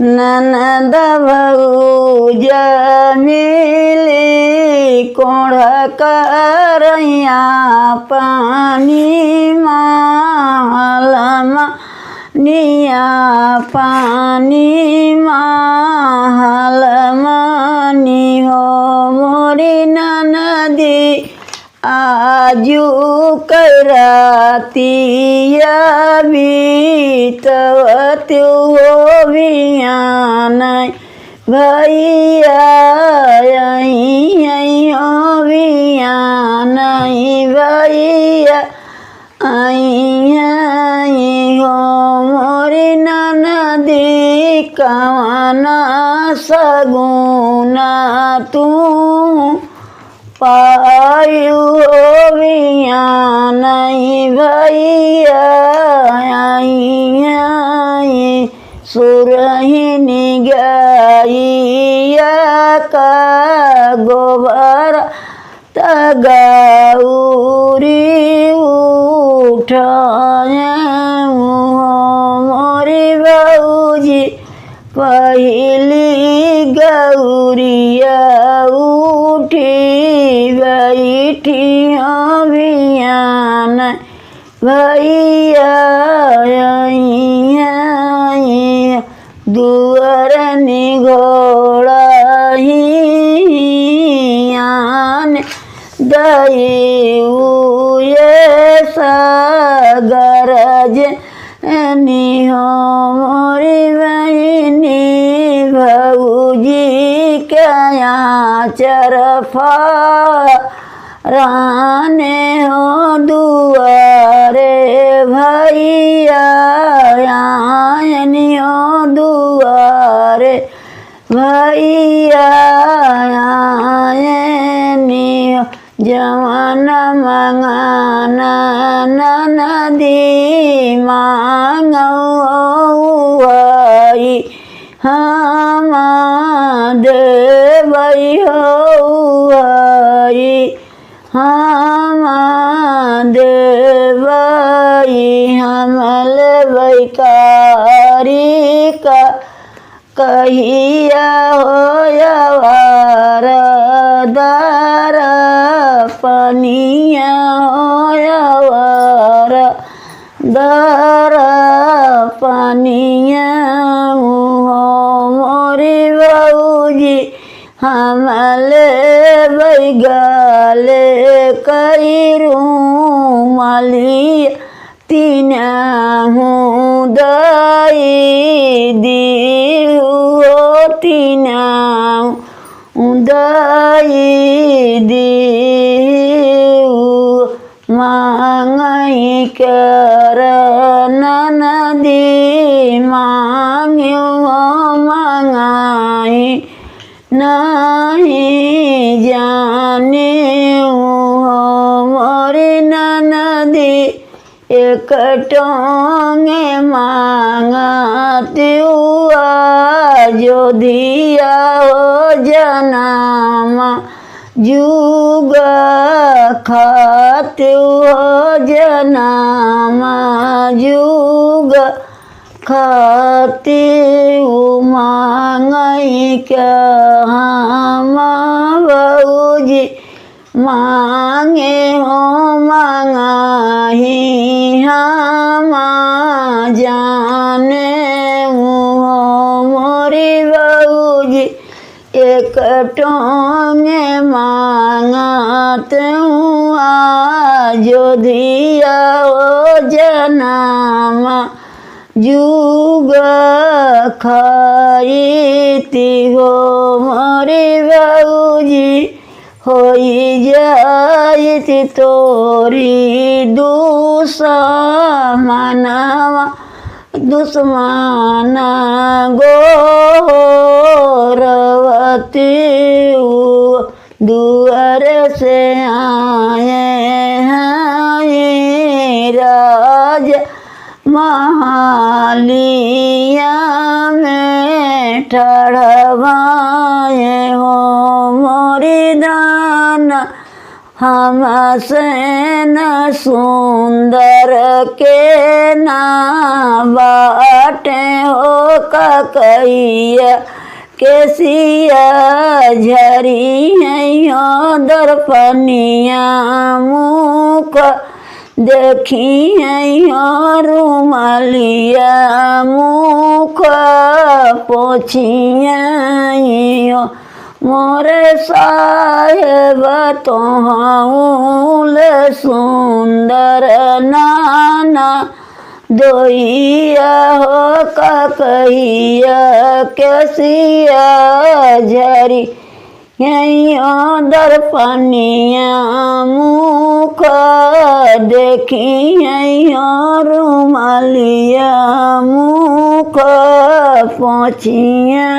ननद भौजा मिली कोढ़ करैया पानी महलमा निया पानी महलमा नि हो मोरी ननदी आजू करतिया बीतवती हो बियान भैया हो बियान भैया हो मोरी ननदी कवना सगुना तू पायु बियान भैया सुरहिनी गैया का गोबर तगौरी उठाए मोरी बऊजी पहली गौरिया उठी बैठी बियान भैया दुअरनी घोड़ा हियान दई सगरज नि हो मोरी बहिनी भौजी क्या चरफा राने हो दुआरे भैया हो दुआरे भैया जवन मंगाना ननदी मांगई हम देवई होई हम देवई हम लेवई कारी का कहिया होयवार दर पनिया होयवार दर पनिया हो मोरी बऊजी हम लेवई गले करू मलिया तीना हूँ दई दी तीना दई दी मांगई कर ननदी मांग्यो मांगाई नहीं जाने मोरी ननदी एक टोंगे मांगती हुआ जो दिया हो जनाम जुग खाते हो जनाम जुग खाते हो मांगई क्या हम बऊजी मांगे हो मांगाही हम जाने हो मोरी बऊजी एक टोंगे मांगते हूँ जो दिया हो जनाम जुग खाईती हो मोरी बऊजी होई जायती तोरी दुश्मनवा दुश्मन गोरवती दुआर से आए हैं राज महालिया में ठहरवाए हो मोरी दान हमसे न सुंदर के ना बाटे हो ककैया केसिया झरी है दर्पनिया मुख देखी है रुमालिया मुख पोछिया मोरे साहेब तोहूल सुंदर नाना दोइया हो ककैया केसिया झरी दर्पनिया मुख देखी रुमालिया मुख पोछिया।